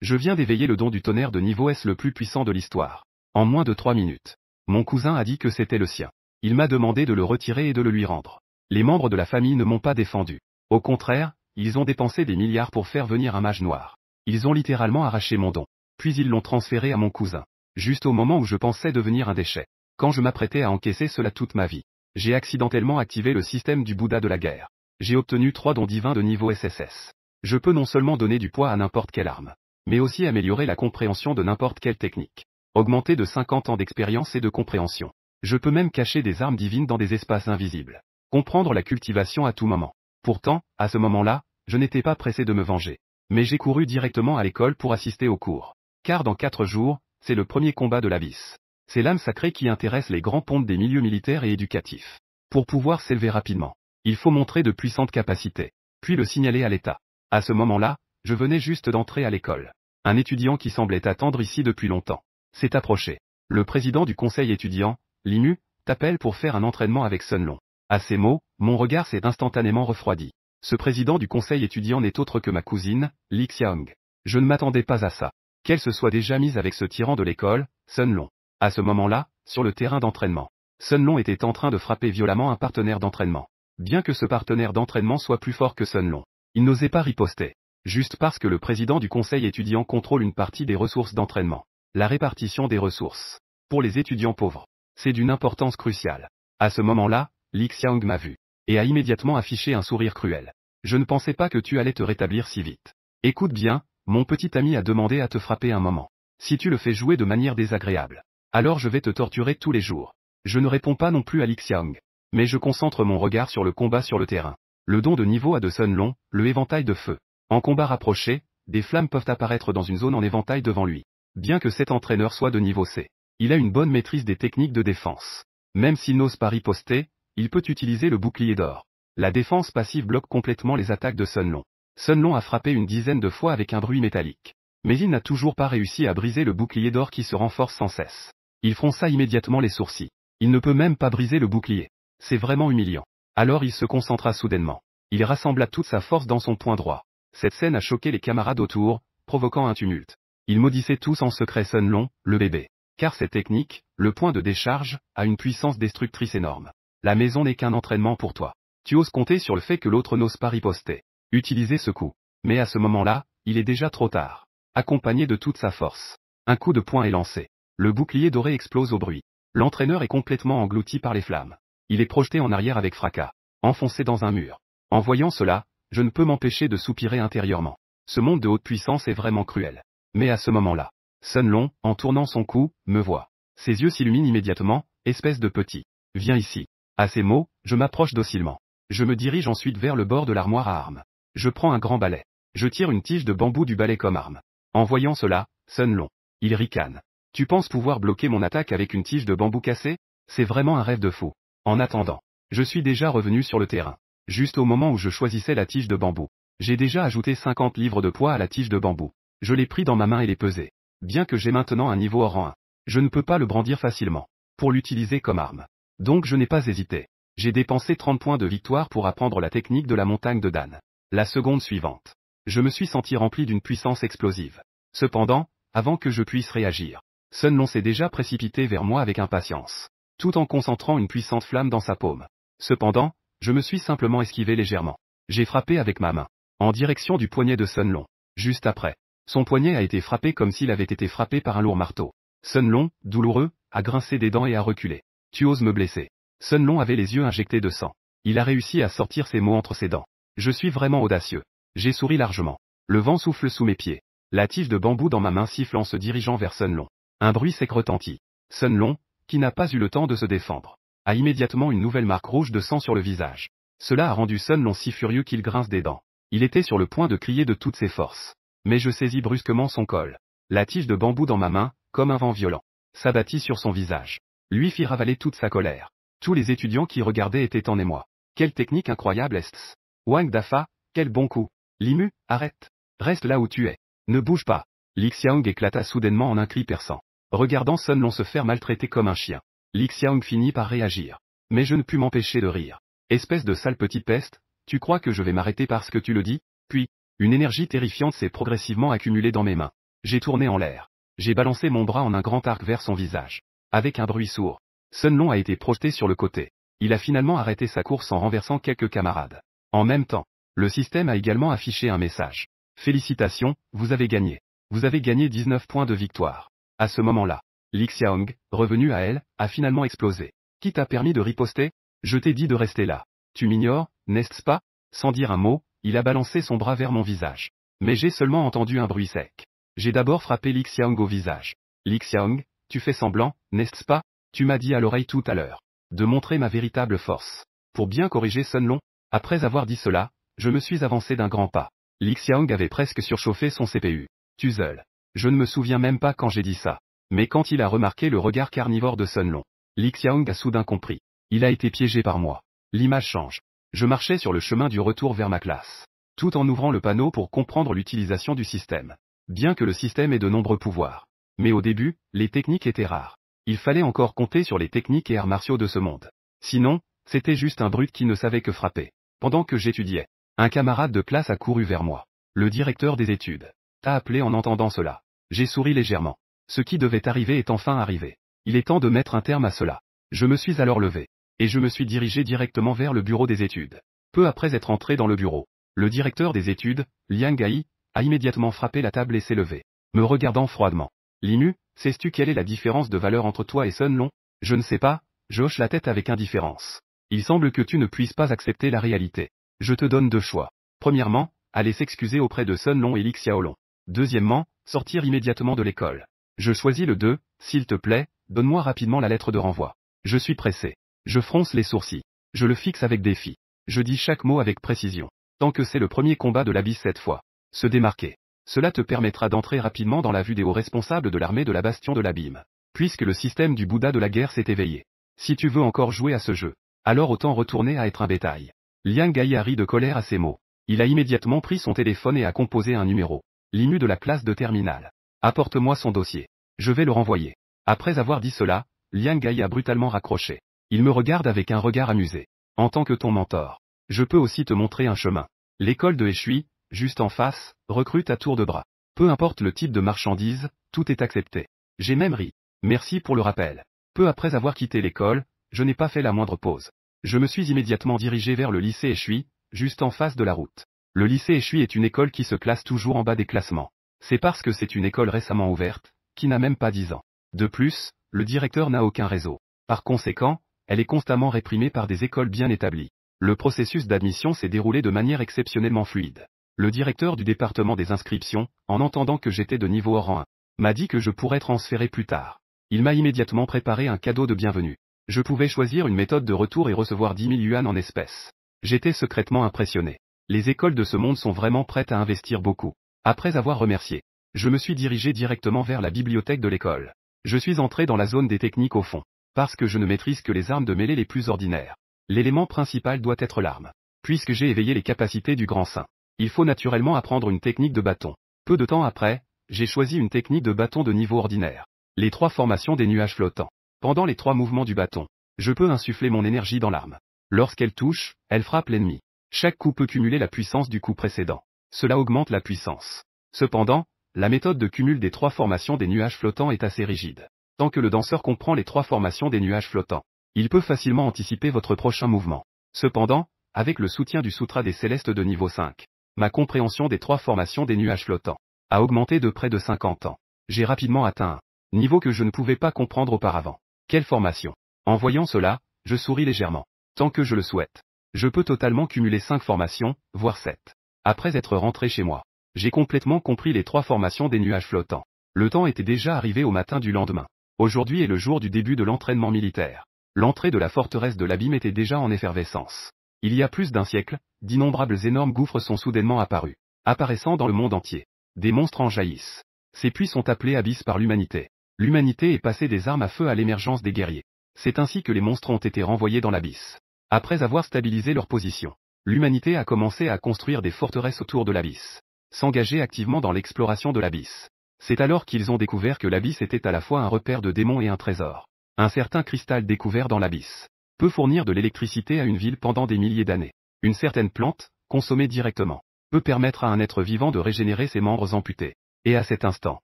Je viens d'éveiller le don du tonnerre de niveau S le plus puissant de l'histoire. En moins de 3 minutes. Mon cousin a dit que c'était le sien. Il m'a demandé de le retirer et de le lui rendre. Les membres de la famille ne m'ont pas défendu. Au contraire, ils ont dépensé des milliards pour faire venir un mage noir. Ils ont littéralement arraché mon don. Puis ils l'ont transféré à mon cousin. Juste au moment où je pensais devenir un déchet. Quand je m'apprêtais à encaisser cela toute ma vie. J'ai accidentellement activé le système du Bouddha de la guerre. J'ai obtenu 3 dons divins de niveau SSS. Je peux non seulement donner du poids à n'importe quelle arme, mais aussi améliorer la compréhension de n'importe quelle technique. Augmenter de 50 ans d'expérience et de compréhension. Je peux même cacher des armes divines dans des espaces invisibles. Comprendre la cultivation à tout moment. Pourtant, à ce moment-là, je n'étais pas pressé de me venger. Mais j'ai couru directement à l'école pour assister au cours. Car dans 4 jours, c'est le premier combat de l'abysse. C'est l'âme sacrée qui intéresse les grands pontes des milieux militaires et éducatifs. Pour pouvoir s'élever rapidement, il faut montrer de puissantes capacités, puis le signaler à l'État. À ce moment-là, je venais juste d'entrer à l'école. Un étudiant qui semblait attendre ici depuis longtemps s'est approché. Le président du conseil étudiant, Limu, t'appelle pour faire un entraînement avec Sun Long. À ces mots, mon regard s'est instantanément refroidi. Ce président du conseil étudiant n'est autre que ma cousine, Li Xiaong. Je ne m'attendais pas à ça. Qu'elle se soit déjà mise avec ce tyran de l'école, Sun Long. À ce moment-là, sur le terrain d'entraînement, Sun Long était en train de frapper violemment un partenaire d'entraînement. Bien que ce partenaire d'entraînement soit plus fort que Sun Long, il n'osait pas riposter. Juste parce que le président du conseil étudiant contrôle une partie des ressources d'entraînement. La répartition des ressources. Pour les étudiants pauvres. C'est d'une importance cruciale. À ce moment-là, Li Xiaong m'a vu. Et a immédiatement affiché un sourire cruel. Je ne pensais pas que tu allais te rétablir si vite. Écoute bien, mon petit ami a demandé à te frapper un moment. Si tu le fais jouer de manière désagréable, alors je vais te torturer tous les jours. Je ne réponds pas non plus à Li Xiaong. Mais je concentre mon regard sur le combat sur le terrain. Le don de niveau A de Sun Long, le éventail de feu. En combat rapproché, des flammes peuvent apparaître dans une zone en éventail devant lui. Bien que cet entraîneur soit de niveau C, il a une bonne maîtrise des techniques de défense. Même s'il n'ose pas riposter, il peut utiliser le bouclier d'or. La défense passive bloque complètement les attaques de Sun Long. Sun Long a frappé une dizaine de fois avec un bruit métallique. Mais il n'a toujours pas réussi à briser le bouclier d'or qui se renforce sans cesse. Il fronça immédiatement les sourcils. Il ne peut même pas briser le bouclier. C'est vraiment humiliant. Alors il se concentra soudainement. Il rassembla toute sa force dans son poing droit. Cette scène a choqué les camarades autour, provoquant un tumulte. Ils maudissaient tous en secret Sun Long, le bébé. Car cette technique, le point de décharge, a une puissance destructrice énorme. La maison n'est qu'un entraînement pour toi. Tu oses compter sur le fait que l'autre n'ose pas riposter. Utiliser ce coup. Mais à ce moment-là, il est déjà trop tard. Accompagné de toute sa force. Un coup de poing est lancé. Le bouclier doré explose au bruit. L'entraîneur est complètement englouti par les flammes. Il est projeté en arrière avec fracas. Enfoncé dans un mur. En voyant cela, je ne peux m'empêcher de soupirer intérieurement. Ce monde de haute puissance est vraiment cruel. Mais à ce moment-là, Sun Long, en tournant son cou, me voit. Ses yeux s'illuminent immédiatement, espèce de petit. Viens ici. À ces mots, je m'approche docilement. Je me dirige ensuite vers le bord de l'armoire à armes. Je prends un grand balai. Je tire une tige de bambou du balai comme arme. En voyant cela, Sun Long. Il ricane. Tu penses pouvoir bloquer mon attaque avec une tige de bambou cassée? C'est vraiment un rêve de fou. En attendant, je suis déjà revenu sur le terrain. Juste au moment où je choisissais la tige de bambou. J'ai déjà ajouté 50 livres de poids à la tige de bambou. Je l'ai pris dans ma main et l'ai pesé. Bien que j'ai maintenant un niveau rang 1, je ne peux pas le brandir facilement, pour l'utiliser comme arme. Donc je n'ai pas hésité. J'ai dépensé 30 points de victoire pour apprendre la technique de la montagne de Dan. La seconde suivante. Je me suis senti rempli d'une puissance explosive. Cependant, avant que je puisse réagir, Sun Long s'est déjà précipité vers moi avec impatience, tout en concentrant une puissante flamme dans sa paume. Cependant, je me suis simplement esquivé légèrement. J'ai frappé avec ma main, en direction du poignet de Sun Long. Juste après, son poignet a été frappé comme s'il avait été frappé par un lourd marteau. Sun Long, douloureux, a grincé des dents et a reculé. Tu oses me blesser. Sun Long avait les yeux injectés de sang. Il a réussi à sortir ses mots entre ses dents. Je suis vraiment audacieux. J'ai souri largement. Le vent souffle sous mes pieds. La tige de bambou dans ma main siffle en se dirigeant vers Sun Long. Un bruit sec retentit. Sun Long, qui n'a pas eu le temps de se défendre, a immédiatement une nouvelle marque rouge de sang sur le visage. Cela a rendu Sun Long si furieux qu'il grince des dents. Il était sur le point de crier de toutes ses forces. Mais je saisis brusquement son col. La tige de bambou dans ma main, comme un vent violent, s'abattit sur son visage. Lui fit ravaler toute sa colère. Tous les étudiants qui regardaient étaient en émoi. Quelle technique incroyable est-ce? Wang Dafa, quel bon coup. Limu, arrête. Reste là où tu es. Ne bouge pas. Li Xiaong éclata soudainement en un cri perçant. Regardant Sun Long se faire maltraiter comme un chien. Li Xiaong finit par réagir. Mais je ne pus m'empêcher de rire. Espèce de sale petite peste, tu crois que je vais m'arrêter parce que tu le dis? Puis, une énergie terrifiante s'est progressivement accumulée dans mes mains. J'ai tourné en l'air. J'ai balancé mon bras en un grand arc vers son visage. Avec un bruit sourd, Sun Long a été projeté sur le côté. Il a finalement arrêté sa course en renversant quelques camarades. En même temps, le système a également affiché un message. Félicitations, vous avez gagné. Vous avez gagné 19 points de victoire. À ce moment-là, Li Xiaong, revenu à elle, a finalement explosé. Qui t'a permis de riposter? Je t'ai dit de rester là. Tu m'ignores, n'est-ce pas? Sans dire un mot, il a balancé son bras vers mon visage. Mais j'ai seulement entendu un bruit sec. J'ai d'abord frappé Li Xiaong au visage. Li Xiaong, tu fais semblant, n'est-ce pas? Tu m'as dit à l'oreille tout à l'heure de montrer ma véritable force. Pour bien corriger Sun Long, après avoir dit cela, je me suis avancé d'un grand pas. Li Xiaong avait presque surchauffé son CPU. Tuzel. Je ne me souviens même pas quand j'ai dit ça. Mais quand il a remarqué le regard carnivore de Sun Long, Li Xiaong a soudain compris. Il a été piégé par moi. L'image change. Je marchais sur le chemin du retour vers ma classe, tout en ouvrant le panneau pour comprendre l'utilisation du système. Bien que le système ait de nombreux pouvoirs. Mais au début, les techniques étaient rares. Il fallait encore compter sur les techniques et arts martiaux de ce monde. Sinon, c'était juste un brute qui ne savait que frapper. Pendant que j'étudiais, un camarade de classe a couru vers moi. Le directeur des études t'a appelé en entendant cela. J'ai souri légèrement. Ce qui devait arriver est enfin arrivé. Il est temps de mettre un terme à cela. Je me suis alors levé. Et je me suis dirigé directement vers le bureau des études. Peu après être entré dans le bureau, le directeur des études, Liang Gai, a immédiatement frappé la table et s'est levé, me regardant froidement. Limu, sais-tu quelle est la différence de valeur entre toi et Sun Long? Je ne sais pas, je hoche la tête avec indifférence. Il semble que tu ne puisses pas accepter la réalité. Je te donne deux choix. Premièrement, aller s'excuser auprès de Sun Long et Li Xiaolong. Deuxièmement, sortir immédiatement de l'école. Je choisis le 2, s'il te plaît, donne-moi rapidement la lettre de renvoi. Je suis pressé. Je fronce les sourcils. Je le fixe avec défi. Je dis chaque mot avec précision. Tant que c'est le premier combat de l'abysse cette fois. Se démarquer. Cela te permettra d'entrer rapidement dans la vue des hauts responsables de l'armée de la Bastion de l'Abîme. Puisque le système du Bouddha de la guerre s'est éveillé. Si tu veux encore jouer à ce jeu, alors autant retourner à être un bétail. Liang Gai a ri de colère à ces mots. Il a immédiatement pris son téléphone et a composé un numéro. Limu de la classe de terminale. Apporte-moi son dossier. Je vais le renvoyer. Après avoir dit cela, Liang Gai a brutalement raccroché. Il me regarde avec un regard amusé. En tant que ton mentor, je peux aussi te montrer un chemin. L'école de Eshui, juste en face, recrute à tour de bras. Peu importe le type de marchandise, tout est accepté. J'ai même ri. Merci pour le rappel. Peu après avoir quitté l'école, je n'ai pas fait la moindre pause. Je me suis immédiatement dirigé vers le lycée Eshui, juste en face de la route. Le lycée Eshui est une école qui se classe toujours en bas des classements. C'est parce que c'est une école récemment ouverte, qui n'a même pas 10 ans. De plus, le directeur n'a aucun réseau. Par conséquent, elle est constamment réprimée par des écoles bien établies. Le processus d'admission s'est déroulé de manière exceptionnellement fluide. Le directeur du département des inscriptions, en entendant que j'étais de niveau rang 1, m'a dit que je pourrais transférer plus tard. Il m'a immédiatement préparé un cadeau de bienvenue. Je pouvais choisir une méthode de retour et recevoir 10 000 yuan en espèces. J'étais secrètement impressionné. Les écoles de ce monde sont vraiment prêtes à investir beaucoup. Après avoir remercié, je me suis dirigé directement vers la bibliothèque de l'école. Je suis entré dans la zone des techniques au fond, parce que je ne maîtrise que les armes de mêlée les plus ordinaires. L'élément principal doit être l'arme. Puisque j'ai éveillé les capacités du grand saint, il faut naturellement apprendre une technique de bâton. Peu de temps après, j'ai choisi une technique de bâton de niveau ordinaire. Les 3 formations des nuages flottants. Pendant les 3 mouvements du bâton, je peux insuffler mon énergie dans l'arme. Lorsqu'elle touche, elle frappe l'ennemi. Chaque coup peut cumuler la puissance du coup précédent. Cela augmente la puissance. Cependant, la méthode de cumul des 3 formations des nuages flottants est assez rigide. Tant que le danseur comprend les 3 formations des nuages flottants, il peut facilement anticiper votre prochain mouvement. Cependant, avec le soutien du Sutra des Célestes de niveau 5, ma compréhension des 3 formations des nuages flottants a augmenté de près de 50 ans. J'ai rapidement atteint un niveau que je ne pouvais pas comprendre auparavant. Quelle formation? En voyant cela, je souris légèrement. Tant que je le souhaite, je peux totalement cumuler 5 formations, voire 7. Après être rentré chez moi, j'ai complètement compris les 3 formations des nuages flottants. Le temps était déjà arrivé au matin du lendemain. Aujourd'hui est le jour du début de l'entraînement militaire. L'entrée de la forteresse de l'abîme était déjà en effervescence. Il y a plus d'un siècle, d'innombrables énormes gouffres sont soudainement apparus, apparaissant dans le monde entier. Des monstres en jaillissent. Ces puits sont appelés abysses par l'humanité. L'humanité est passée des armes à feu à l'émergence des guerriers. C'est ainsi que les monstres ont été renvoyés dans l'abysse. Après avoir stabilisé leur position, l'humanité a commencé à construire des forteresses autour de l'abysse, s'engager activement dans l'exploration de l'abysse. C'est alors qu'ils ont découvert que l'abysse était à la fois un repère de démons et un trésor. Un certain cristal découvert dans l'abysse peut fournir de l'électricité à une ville pendant des milliers d'années. Une certaine plante, consommée directement, peut permettre à un être vivant de régénérer ses membres amputés. Et à cet instant,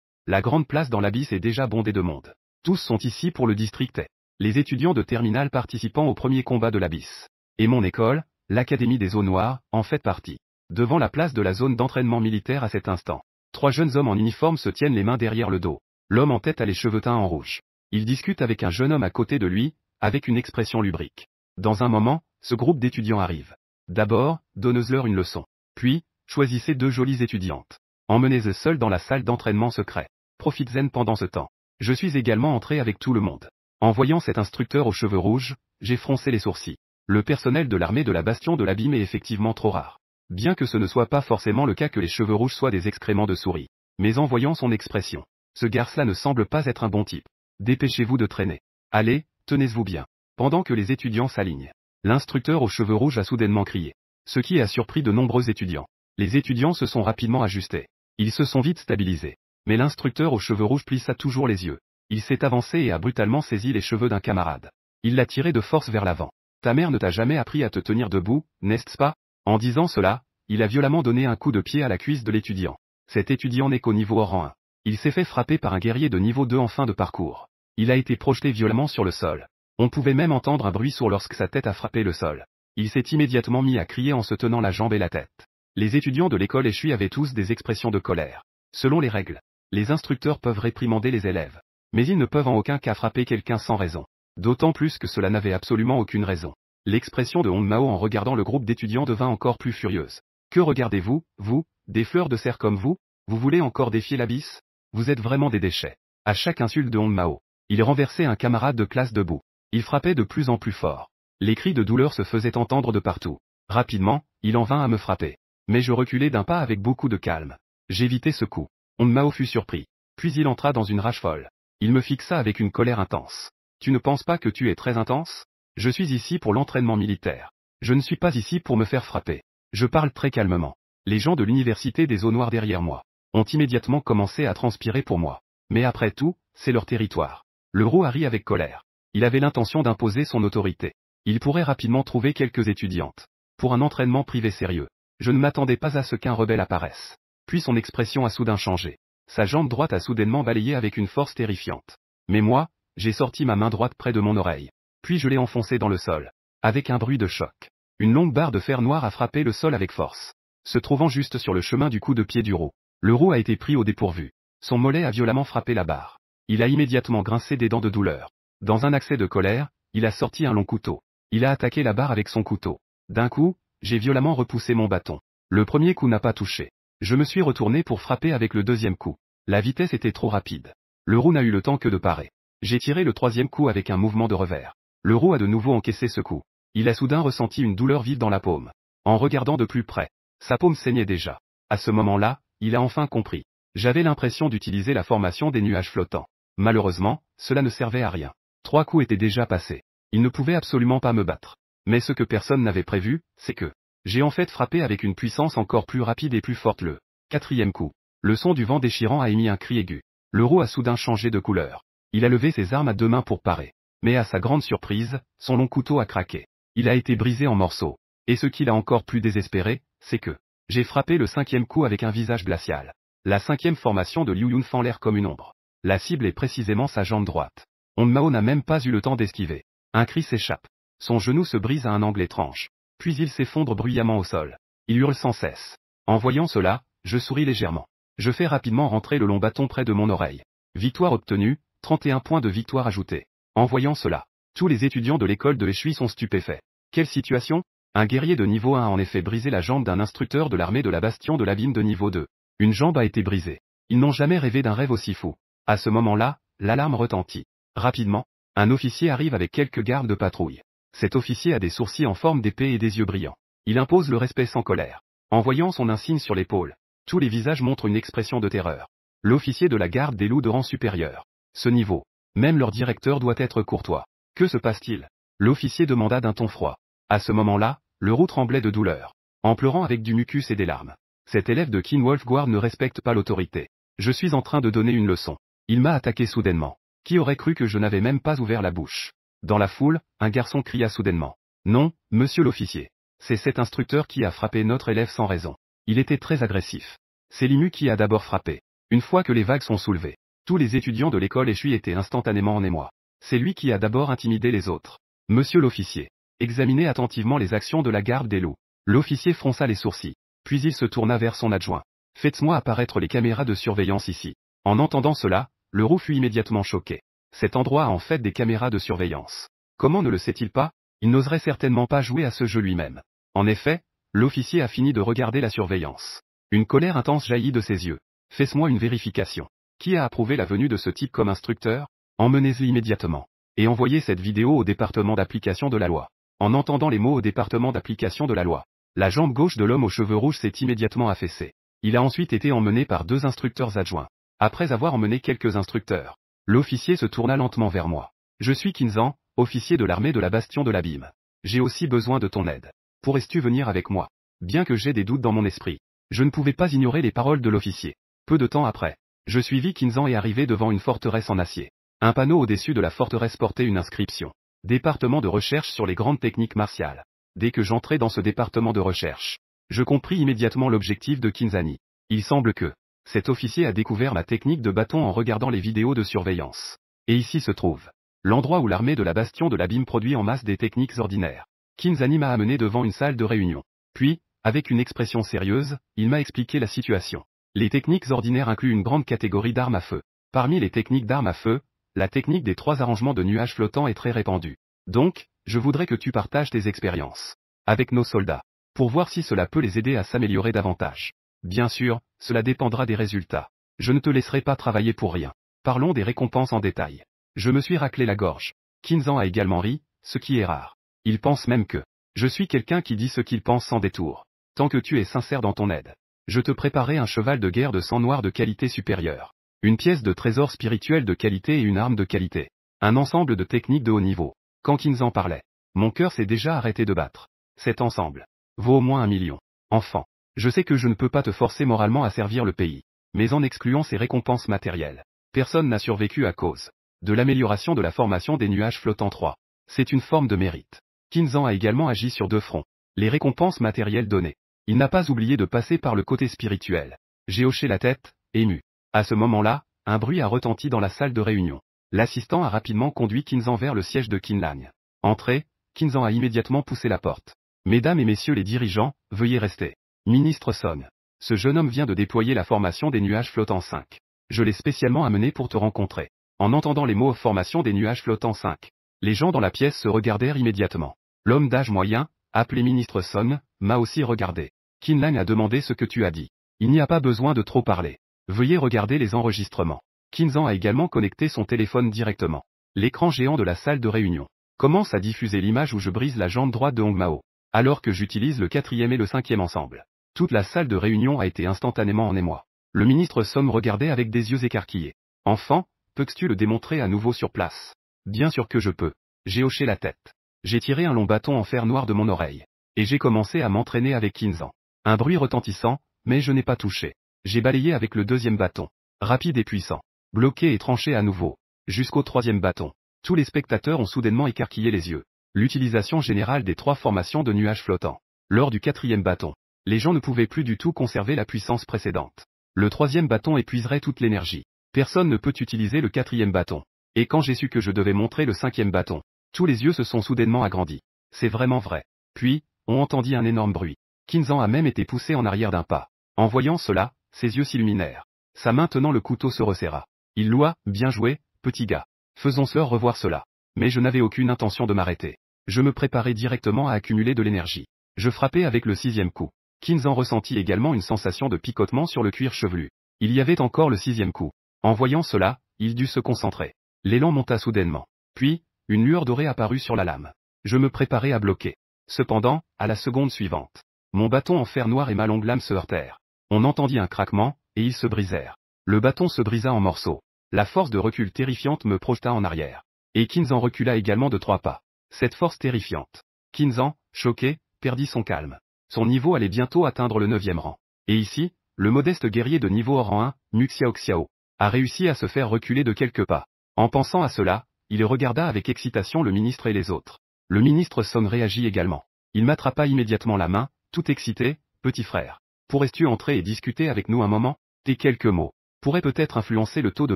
La grande place dans l'abysse est déjà bondée de monde. Tous sont ici pour le district A. Les étudiants de terminale participant au premier combat de l'abysse. Et mon école, l'Académie des eaux noires, en fait partie. Devant la place de la zone d'entraînement militaire à cet instant. 3 jeunes hommes en uniforme se tiennent les mains derrière le dos. L'homme en tête a les cheveux teints en rouge. Il discute avec un jeune homme à côté de lui, avec une expression lubrique. Dans un moment, ce groupe d'étudiants arrive. D'abord, donnez-leur une leçon. Puis, choisissez 2 jolies étudiantes. Emmenez-les seules dans la salle d'entraînement secret. Profitez-en pendant ce temps. Je suis également entré avec tout le monde. En voyant cet instructeur aux cheveux rouges, j'ai froncé les sourcils. Le personnel de l'armée de la Bastion de l'Abîme est effectivement trop rare. Bien que ce ne soit pas forcément le cas que les cheveux rouges soient des excréments de souris. Mais en voyant son expression, ce garçon-là ne semble pas être un bon type. Dépêchez-vous de traîner. Allez, tenez-vous bien. Pendant que les étudiants s'alignent, l'instructeur aux cheveux rouges a soudainement crié. Ce qui a surpris de nombreux étudiants. Les étudiants se sont rapidement ajustés. Ils se sont vite stabilisés. Mais l'instructeur aux cheveux rouges plissa toujours les yeux. Il s'est avancé et a brutalement saisi les cheveux d'un camarade. Il l'a tiré de force vers l'avant. Ta mère ne t'a jamais appris à te tenir debout, n'est-ce pas? En disant cela, il a violemment donné un coup de pied à la cuisse de l'étudiant. Cet étudiant n'est qu'au niveau rang 1. Il s'est fait frapper par un guerrier de niveau 2 en fin de parcours. Il a été projeté violemment sur le sol. On pouvait même entendre un bruit sourd lorsque sa tête a frappé le sol. Il s'est immédiatement mis à crier en se tenant la jambe et la tête. Les étudiants de l'école échouée avaient tous des expressions de colère. Selon les règles, les instructeurs peuvent réprimander les élèves. Mais ils ne peuvent en aucun cas frapper quelqu'un sans raison. D'autant plus que cela n'avait absolument aucune raison. L'expression de Hong Mao en regardant le groupe d'étudiants devint encore plus furieuse. Que regardez-vous, vous, des fleurs de serre comme vous? Vous voulez encore défier l'abysse? Vous êtes vraiment des déchets. À chaque insulte de Hong Mao, il renversait un camarade de classe debout. Il frappait de plus en plus fort. Les cris de douleur se faisaient entendre de partout. Rapidement, il en vint à me frapper. Mais je reculai d'un pas avec beaucoup de calme. J'évitai ce coup. Hong Mao fut surpris. Puis il entra dans une rage folle. Il me fixa avec une colère intense. Tu ne penses pas que tu es très intense? Je suis ici pour l'entraînement militaire. Je ne suis pas ici pour me faire frapper. Je parle très calmement. Les gens de l'université des eaux noires derrière moi ont immédiatement commencé à transpirer pour moi. Mais après tout, c'est leur territoire. Le roi rit avec colère. Il avait l'intention d'imposer son autorité. Il pourrait rapidement trouver quelques étudiantes. Pour un entraînement privé sérieux. Je ne m'attendais pas à ce qu'un rebelle apparaisse. Puis son expression a soudain changé. Sa jambe droite a soudainement balayé avec une force terrifiante. Mais moi, j'ai sorti ma main droite près de mon oreille. Puis je l'ai enfoncée dans le sol. Avec un bruit de choc. Une longue barre de fer noir a frappé le sol avec force. Se trouvant juste sur le chemin du coup de pied du roux. Le roux a été pris au dépourvu. Son mollet a violemment frappé la barre. Il a immédiatement grincé des dents de douleur. Dans un accès de colère, il a sorti un long couteau. Il a attaqué la barre avec son couteau. D'un coup, j'ai violemment repoussé mon bâton. Le premier coup n'a pas touché. Je me suis retourné pour frapper avec le deuxième coup. La vitesse était trop rapide. Le roux n'a eu le temps que de parer. J'ai tiré le troisième coup avec un mouvement de revers. Le roux a de nouveau encaissé ce coup. Il a soudain ressenti une douleur vive dans la paume. En regardant de plus près, sa paume saignait déjà. À ce moment-là, il a enfin compris. J'avais l'impression d'utiliser la formation des nuages flottants. Malheureusement, cela ne servait à rien. 3 coups étaient déjà passés. Il ne pouvait absolument pas me battre. Mais ce que personne n'avait prévu, c'est que j'ai en fait frappé avec une puissance encore plus rapide et plus forte le 4e coup. Le son du vent déchirant a émis un cri aigu. Le roux a soudain changé de couleur. Il a levé ses armes à 2 mains pour parer. Mais à sa grande surprise, son long couteau a craqué. Il a été brisé en morceaux. Et ce qui l'a encore plus désespéré, c'est que j'ai frappé le 5e coup avec un visage glacial. La 5e formation de Liu Yun fend l'air comme une ombre. La cible est précisément sa jambe droite. Hong Mao n'a même pas eu le temps d'esquiver. Un cri s'échappe. Son genou se brise à un angle étrange. Puis il s'effondre bruyamment au sol. Il hurle sans cesse. En voyant cela, je souris légèrement. Je fais rapidement rentrer le long bâton près de mon oreille. Victoire obtenue, 31 points de victoire ajoutés. En voyant cela, tous les étudiants de l'école de Eshui sont stupéfaits. Quelle situation? Un guerrier de niveau 1 a en effet brisé la jambe d'un instructeur de l'armée de la Bastion de l'Abîme de niveau 2. Une jambe a été brisée. Ils n'ont jamais rêvé d'un rêve aussi fou. À ce moment-là, l'alarme retentit. Rapidement, un officier arrive avec quelques gardes de patrouille. Cet officier a des sourcils en forme d'épée et des yeux brillants. Il impose le respect sans colère. En voyant son insigne sur l'épaule, tous les visages montrent une expression de terreur. L'officier de la garde des loups de rang supérieur. Ce niveau, même leur directeur doit être courtois. Que se passe-t-il? L'officier demanda d'un ton froid. À ce moment-là, le roux tremblait de douleur, en pleurant avec du mucus et des larmes. Cet élève de Qin Wolfguard ne respecte pas l'autorité. Je suis en train de donner une leçon. Il m'a attaqué soudainement. Qui aurait cru que je n'avais même pas ouvert la bouche? Dans la foule, un garçon cria soudainement. Non, monsieur l'officier. C'est cet instructeur qui a frappé notre élève sans raison. Il était très agressif. C'est Limu qui a d'abord frappé. Une fois que les vagues sont soulevées, tous les étudiants de l'école échuient étaient instantanément en émoi. C'est lui qui a d'abord intimidé les autres. Monsieur l'officier, examinez attentivement les actions de la garde des loups. L'officier fronça les sourcils, puis il se tourna vers son adjoint. Faites-moi apparaître les caméras de surveillance ici. En entendant cela, le roux fut immédiatement choqué. Cet endroit a en fait des caméras de surveillance. Comment ne le sait-il pas? Il n'oserait certainement pas jouer à ce jeu lui-même. En effet, l'officier a fini de regarder la surveillance. Une colère intense jaillit de ses yeux. Fais-moi une vérification. Qui a approuvé la venue de ce type comme instructeur? Emmenez-le immédiatement. Et envoyez cette vidéo au département d'application de la loi. En entendant les mots au département d'application de la loi, la jambe gauche de l'homme aux cheveux rouges s'est immédiatement affaissée. Il a ensuite été emmené par 2 instructeurs adjoints. Après avoir emmené quelques instructeurs, l'officier se tourna lentement vers moi. Je suis Kinzan, officier de l'armée de la Bastion de l'Abîme. J'ai aussi besoin de ton aide. Pourrais-tu venir avec moi? Bien que j'ai des doutes dans mon esprit, je ne pouvais pas ignorer les paroles de l'officier. Peu de temps après, je suivis Kinzan et arrivé devant une forteresse en acier. Un panneau au-dessus de la forteresse portait une inscription. Département de recherche sur les grandes techniques martiales. Dès que j'entrai dans ce département de recherche, je compris immédiatement l'objectif de Kinzani. Il semble que cet officier a découvert ma technique de bâton en regardant les vidéos de surveillance. Et ici se trouve l'endroit où l'armée de la Bastion de l'Abîme produit en masse des techniques ordinaires. Kinzani m'a amené devant une salle de réunion. Puis, avec une expression sérieuse, il m'a expliqué la situation. Les techniques ordinaires incluent une grande catégorie d'armes à feu. Parmi les techniques d'armes à feu, la technique des 3 arrangements de nuages flottants est très répandue. Donc, je voudrais que tu partages tes expériences avec nos soldats, pour voir si cela peut les aider à s'améliorer davantage. Bien sûr, cela dépendra des résultats. Je ne te laisserai pas travailler pour rien. Parlons des récompenses en détail. Je me suis raclé la gorge. Kinzan a également ri, ce qui est rare. Il pense même que je suis quelqu'un qui dit ce qu'il pense sans détour. Tant que tu es sincère dans ton aide, je te préparerai un cheval de guerre de sang noir de qualité supérieure. Une pièce de trésor spirituel de qualité et une arme de qualité. Un ensemble de techniques de haut niveau. Quand Kinzan parlait, mon cœur s'est déjà arrêté de battre. Cet ensemble vaut au moins 1 million. Enfant, je sais que je ne peux pas te forcer moralement à servir le pays, mais en excluant ces récompenses matérielles, personne n'a survécu à cause de l'amélioration de la formation des nuages flottants 3. C'est une forme de mérite. Kinzan a également agi sur 2 fronts. Les récompenses matérielles données. Il n'a pas oublié de passer par le côté spirituel. J'ai hoché la tête, ému. À ce moment-là, un bruit a retenti dans la salle de réunion. L'assistant a rapidement conduit Kinzan vers le siège de Kinlang. Entré, Kinzan a immédiatement poussé la porte. Mesdames et messieurs les dirigeants, veuillez rester. Ministre Song. Ce jeune homme vient de déployer la formation des nuages flottants 5. Je l'ai spécialement amené pour te rencontrer. En entendant les mots formation des nuages flottants 5, les gens dans la pièce se regardèrent immédiatement. L'homme d'âge moyen, appelé ministre Song, m'a aussi regardé. Kinlang a demandé ce que tu as dit. Il n'y a pas besoin de trop parler. Veuillez regarder les enregistrements. Kinzan a également connecté son téléphone directement. L'écran géant de la salle de réunion commence à diffuser l'image où je brise la jambe droite de Hong Mao, alors que j'utilise le 4e et le 5e ensemble. Toute la salle de réunion a été instantanément en émoi. Le ministre Song regardait avec des yeux écarquillés. Enfant, peux-tu le démontrer à nouveau sur place? Bien sûr que je peux. J'ai hoché la tête. J'ai tiré un long bâton en fer noir de mon oreille. Et j'ai commencé à m'entraîner avec Kinzan. Un bruit retentissant, mais je n'ai pas touché. J'ai balayé avec le 2e bâton. Rapide et puissant. Bloqué et tranché à nouveau. Jusqu'au 3e bâton. Tous les spectateurs ont soudainement écarquillé les yeux. L'utilisation générale des 3 formations de nuages flottants. Lors du 4e bâton, les gens ne pouvaient plus du tout conserver la puissance précédente. Le 3e bâton épuiserait toute l'énergie. Personne ne peut utiliser le 4e bâton. Et quand j'ai su que je devais montrer le 5e bâton, tous les yeux se sont soudainement agrandis. C'est vraiment vrai. Puis, on entendit un énorme bruit. Kinzan a même été poussé en arrière d'un pas. En voyant cela, ses yeux s'illuminèrent. Sa main tenant le couteau se resserra. Il loua, bien joué, petit gars. Faisons-leur revoir cela. Mais je n'avais aucune intention de m'arrêter. Je me préparais directement à accumuler de l'énergie. Je frappais avec le 6e coup. Kinzan ressentit également une sensation de picotement sur le cuir chevelu. Il y avait encore le 6e coup. En voyant cela, il dut se concentrer. L'élan monta soudainement. Puis, une lueur dorée apparut sur la lame. Je me préparais à bloquer. Cependant, à la seconde suivante, mon bâton en fer noir et ma longue lame se heurtèrent. On entendit un craquement, et ils se brisèrent. Le bâton se brisa en morceaux. La force de recul terrifiante me projeta en arrière. Et Kinzan recula également de 3 pas. Cette force terrifiante. Kinzan, choqué, perdit son calme. Son niveau allait bientôt atteindre le 9e rang. Et ici, le modeste guerrier de niveau rang 1, Mu Xiaoxiao, a réussi à se faire reculer de quelques pas. En pensant à cela, il regarda avec excitation le ministre et les autres. Le ministre Song réagit également. Il m'attrapa immédiatement la main, tout excité. Petit frère, pourrais-tu entrer et discuter avec nous un moment? Tes quelques mots pourrait peut-être influencer le taux de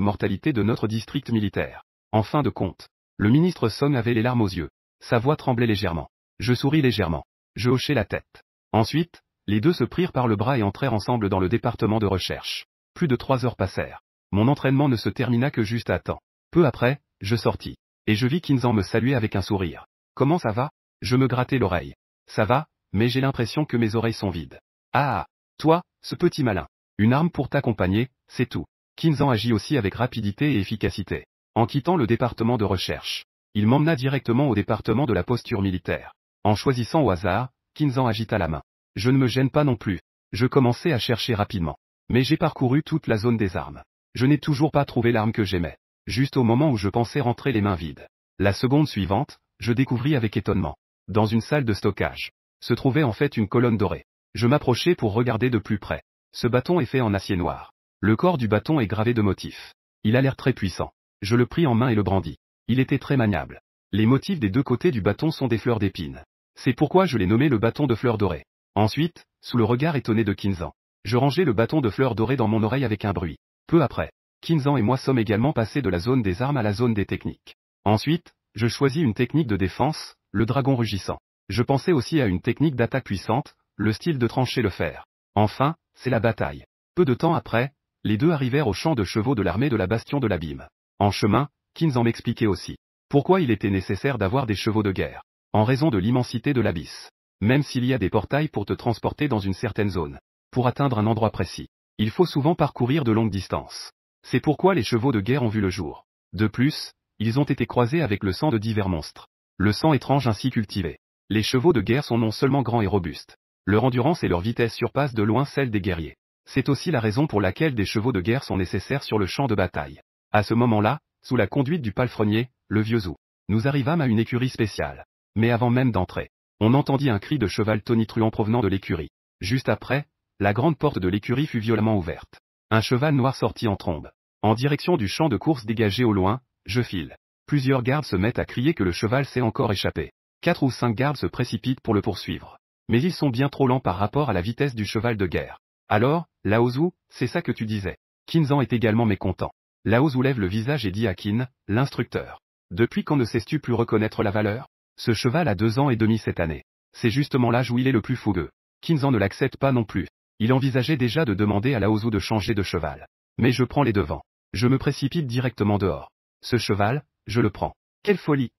mortalité de notre district militaire. En fin de compte, le ministre Song avait les larmes aux yeux. Sa voix tremblait légèrement. Je souris légèrement. Je hochai la tête. Ensuite, les deux se prirent par le bras et entrèrent ensemble dans le département de recherche. Plus de 3 heures passèrent. Mon entraînement ne se termina que juste à temps. Peu après, je sortis. Et je vis Kinzan me saluer avec un sourire. Comment ça va? Je me grattai l'oreille. Ça va, mais j'ai l'impression que mes oreilles sont vides. Ah, toi, ce petit malin. Une arme pour t'accompagner, c'est tout. Kinzan agit aussi avec rapidité et efficacité. En quittant le département de recherche, il m'emmena directement au département de la posture militaire. En choisissant au hasard, Kinzan agita la main. Je ne me gêne pas non plus. Je commençai à chercher rapidement. Mais j'ai parcouru toute la zone des armes. Je n'ai toujours pas trouvé l'arme que j'aimais. Juste au moment où je pensais rentrer les mains vides. La seconde suivante, je découvris avec étonnement. Dans une salle de stockage, se trouvait en fait une colonne dorée. Je m'approchai pour regarder de plus près. Ce bâton est fait en acier noir. Le corps du bâton est gravé de motifs. Il a l'air très puissant. Je le pris en main et le brandis. Il était très maniable. Les motifs des deux côtés du bâton sont des fleurs d'épines. C'est pourquoi je l'ai nommé le bâton de fleurs dorées. Ensuite, sous le regard étonné de Kinzan, je rangeai le bâton de fleurs dorées dans mon oreille avec un bruit. Peu après, Kinzan et moi sommes également passés de la zone des armes à la zone des techniques. Ensuite, je choisis une technique de défense, le dragon rugissant. Je pensais aussi à une technique d'attaque puissante, le style de trancher le fer. Enfin, c'est la bataille. Peu de temps après, les deux arrivèrent au champ de chevaux de l'armée de la Bastion de l'Abîme. En chemin, Kinzan m'expliquait aussi pourquoi il était nécessaire d'avoir des chevaux de guerre. En raison de l'immensité de l'abysse. Même s'il y a des portails pour te transporter dans une certaine zone. Pour atteindre un endroit précis, il faut souvent parcourir de longues distances. C'est pourquoi les chevaux de guerre ont vu le jour. De plus, ils ont été croisés avec le sang de divers monstres. Le sang étrange ainsi cultivé. Les chevaux de guerre sont non seulement grands et robustes. Leur endurance et leur vitesse surpassent de loin celle des guerriers. C'est aussi la raison pour laquelle des chevaux de guerre sont nécessaires sur le champ de bataille. À ce moment-là, sous la conduite du palefrenier, le vieux Zhou, nous arrivâmes à une écurie spéciale. Mais avant même d'entrer, on entendit un cri de cheval tonitruant provenant de l'écurie. Juste après, la grande porte de l'écurie fut violemment ouverte. Un cheval noir sortit en trombe. En direction du champ de course dégagé au loin, je file. Plusieurs gardes se mettent à crier que le cheval s'est encore échappé. 4 ou 5 gardes se précipitent pour le poursuivre. Mais ils sont bien trop lents par rapport à la vitesse du cheval de guerre. Alors, Lao Zhu, c'est ça que tu disais. Kinzan est également mécontent. Lao Zhu lève le visage et dit à Qin, l'instructeur. Depuis quand ne cesses-tu plus reconnaître la valeur? Ce cheval a 2 ans et demi cette année. C'est justement l'âge où il est le plus fougueux. Kinzan ne l'accepte pas non plus. Il envisageait déjà de demander à Lao Zhu de changer de cheval. Mais je prends les devants. Je me précipite directement dehors. Ce cheval, je le prends. Quelle folie!